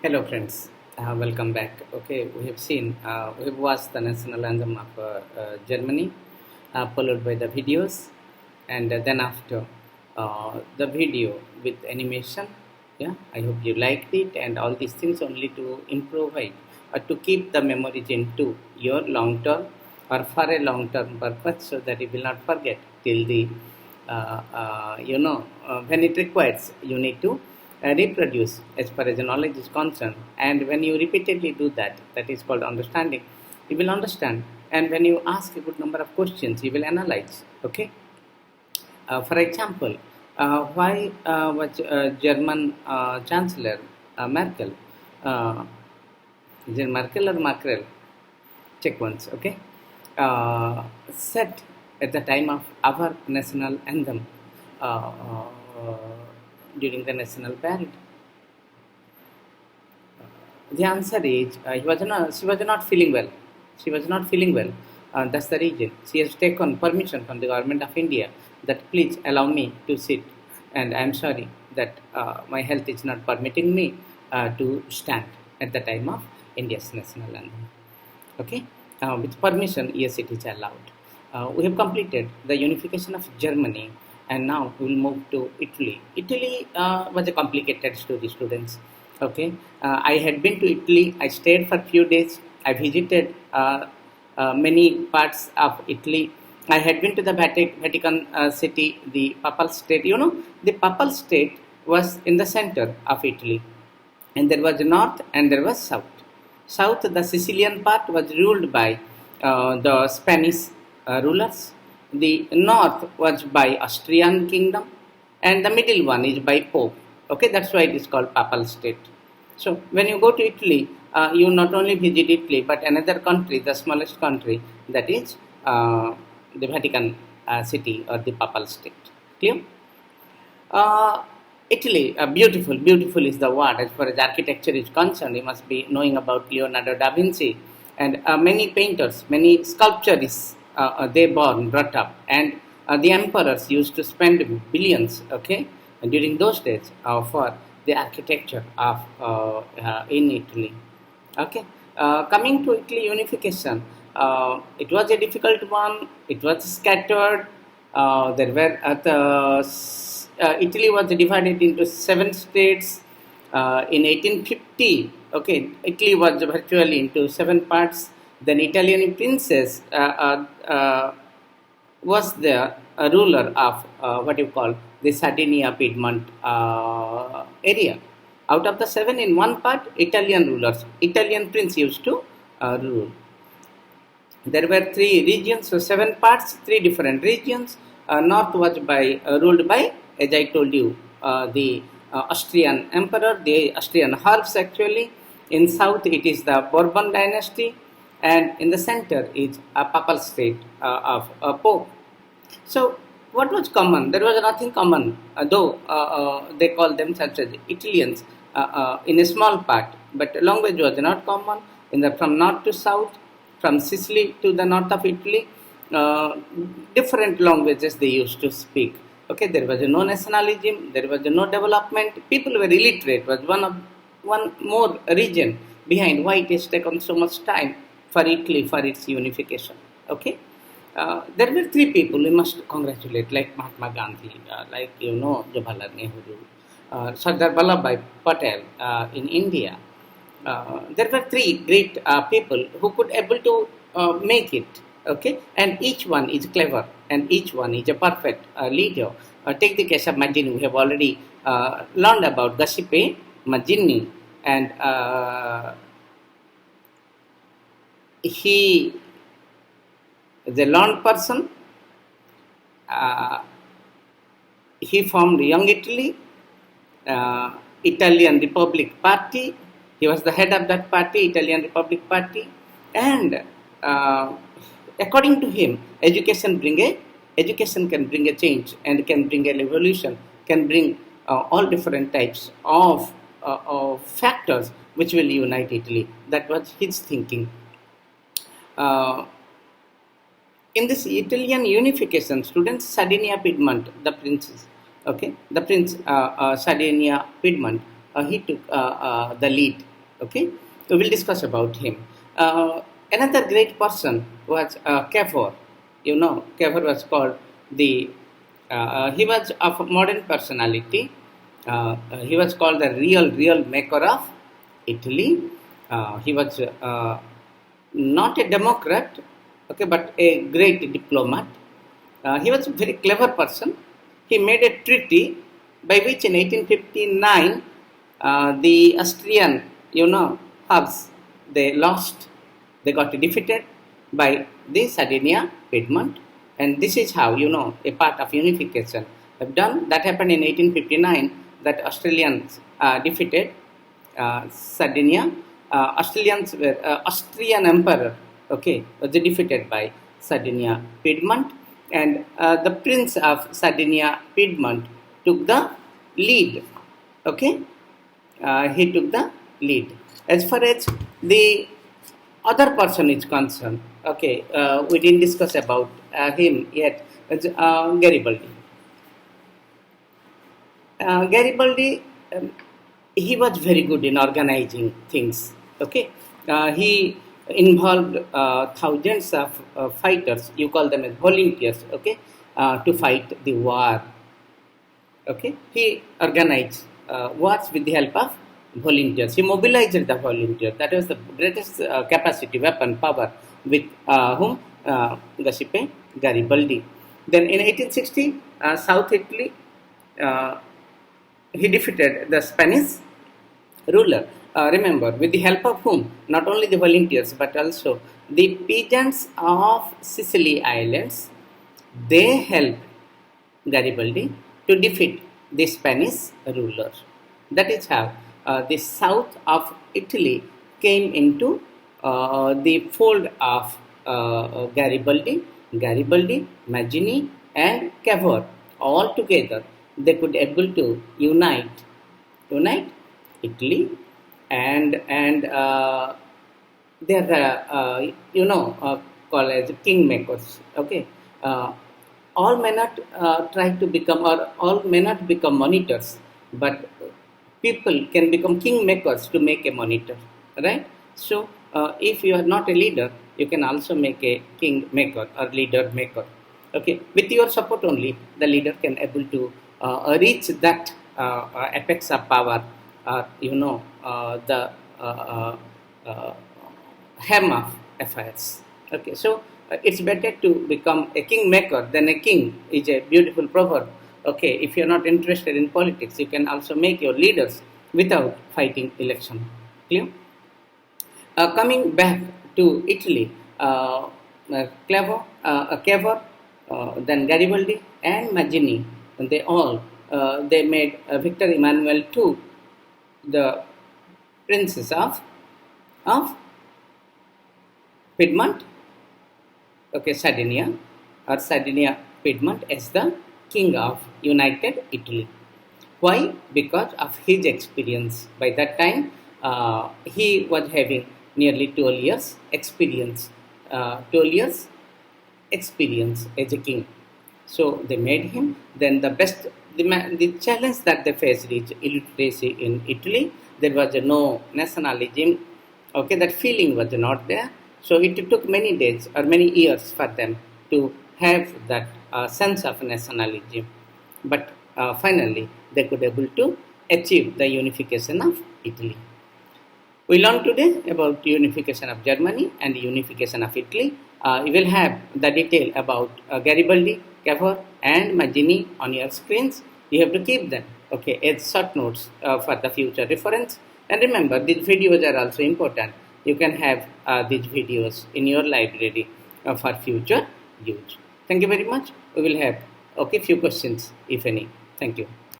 Hello, friends. Welcome back. Okay, we have watched the national anthem of Germany, followed by the videos, and then after the video with animation. Yeah, I hope you liked it, and all these things only to improve it, or to keep the memories into your long term or for a long term purpose, so that you will not forget till the when it requires, you need to reproduce as far as the knowledge is concerned. And when you repeatedly do that, that is called understanding. You will understand, and when you ask a good number of questions, you will analyze. Okay. For example, why was German Chancellor Merkel, uh, is it Merkel or Macron? Check once, okay? Said at the time of our national anthem, uh, uh, during the national parade. The answer is she was not feeling well. She was not feeling well. That's the reason. She has taken permission from the government of India that please allow me to sit, and I am sorry that my health is not permitting me to stand at the time of India's national anthem. Okay, with permission, yes, it is allowed. We have completed the unification of Germany, and now we will move to Italy. Italy was a complicated story, students. Okay, I had been to Italy. I stayed for few days. I visited many parts of Italy. I had been to the Vatican City, the Papal State. You know, the Papal State was in the center of Italy, and there was north and there was south. South, the Sicilian part was ruled by the Spanish rulers. The north was by Austrian kingdom, and the middle one is by Pope. Okay, that's why it is called Papal State. So when you go to Italy, you not only visit Italy but another country, the smallest country, that is the Vatican City or the Papal State. Clear? Uh, Italy, beautiful is the word. As far as architecture is concerned, you must be knowing about Leonardo da Vinci, and many painters, many sculpturists, they brought up, and the emperors used to spend billions, okay, during those days for the architecture of in Italy. Okay, coming to Italy unification, it was a difficult one. It was scattered. There were Italy was divided into 7 states in 1850. Okay, Italy was virtually into 7 parts. Then Italian princess was the ruler of what you call the Sardinia Piedmont area. Out of the 7, in one part, Italian rulers, Italian prince used to rule. There were 3 regions, so 7 parts, 3 different regions. North was ruled by, as I told you, the Austrian emperor, the Austrian Habs actually. In south, it is the Bourbon dynasty, and in the center is a papal state of Pope. So, what was common? There was nothing common, though they call themselves as Italians in a small part, but language was not common. From north to south, from Sicily to the north of Italy, different languages they used to speak. Okay, there was no nationalism, there was no development. People were illiterate. Was one more region behind why it has taken so much time for Italy for its unification. Okay. There were 3 people we must congratulate, like Mahatma Gandhi, like Jawaharlal Nehru, Sardar Vallabhbhai Patel in India. There were 3 great people who could able to make it. Okay, and each one is clever, and each one is a perfect leader. Take the case of Mazzini. We have already learned about Giuseppe Mazzini, and he is a learned person. Uh, he formed Young Italy, Italian Republic Party. He was the head of that party, Italian Republic Party, and according to him, education can bring a change and can bring a revolution, can bring all different types of factors which will unite Italy. That was his thinking. Uh, in this Italian unification, students, Sardinia Piedmont, the princes, okay, the prince Sardinia Piedmont, he took the lead. Okay, we will discuss about him. Another great person was Cavour. You know, Cavour was called the. He was of modern personality. He was called the real maker of Italy. He was not a democrat, okay, but a great diplomat. He was a very clever person. He made a treaty by which in 1859 the Austrian, Habs, they lost, they got defeated by the Sardinia Piedmont, and this is how a part of unification have done. That happened in 1859. That Australians defeated Sardinia. Australians were Austrian emperor. Okay, was defeated by Sardinia Piedmont, and the Prince of Sardinia Piedmont took the lead. Okay, he took the lead. As far as the other person is concerned, okay, we didn't discuss about him yet. It's Garibaldi. Garibaldi, he was very good in organizing things. Okay, he involved thousands of fighters. You call them as volunteers. Okay, to fight the war. Okay, he organized wars with the help of volunteers. He mobilized the volunteers. That was the greatest capacity, weapon, power with whom Giuseppe Garibaldi. Then in 1860, South Italy, he defeated the Spanish ruler. Remember, with the help of whom? Not only the volunteers, but also the peasants of Sicily Islands. They helped Garibaldi to defeat the Spanish ruler. That is how the south of Italy came into the fold of Garibaldi, Mazzini, and Cavour. All together, they could able to unite Italy, and they are called as kingmakers. Okay, all may not try to become, or all may not become monitors, but people can become kingmakers to make a monitor, right? So if you are not a leader, you can also make a kingmaker or leader maker. Okay, with your support only, the leader can able to reach that apex of power, the hem of affairs. Okay, so it's better to become a kingmaker than a king, is a beautiful proverb. Okay, if you're not interested in politics, you can also make your leaders without fighting election. Clear? Coming back to Italy, Cavour, then Garibaldi and Mazzini, they all they made Victor Emmanuel II the princess of Piedmont, okay, Sardinia Piedmont, as the king of United Italy. Why? Because of his experience. By that time, he was having nearly 12 years experience. 12 years experience as a king. So they made him. Then the challenge that they faced is illiteracy in Italy. There was no nationalism. Okay, that feeling was not there. So it took many days or many years for them to have that sense of nationalism. But finally, they could able to achieve the unification of Italy. We learned today about unification of Germany and unification of Italy. You will have the detail about Garibaldi, Cavour, and Mazzini on your screens. You have to keep them, okay, as short notes for the future reference. And remember, these videos are also important. You can have these videos in your library for future use. Thank you very much. We will have few questions, if any. Thank you.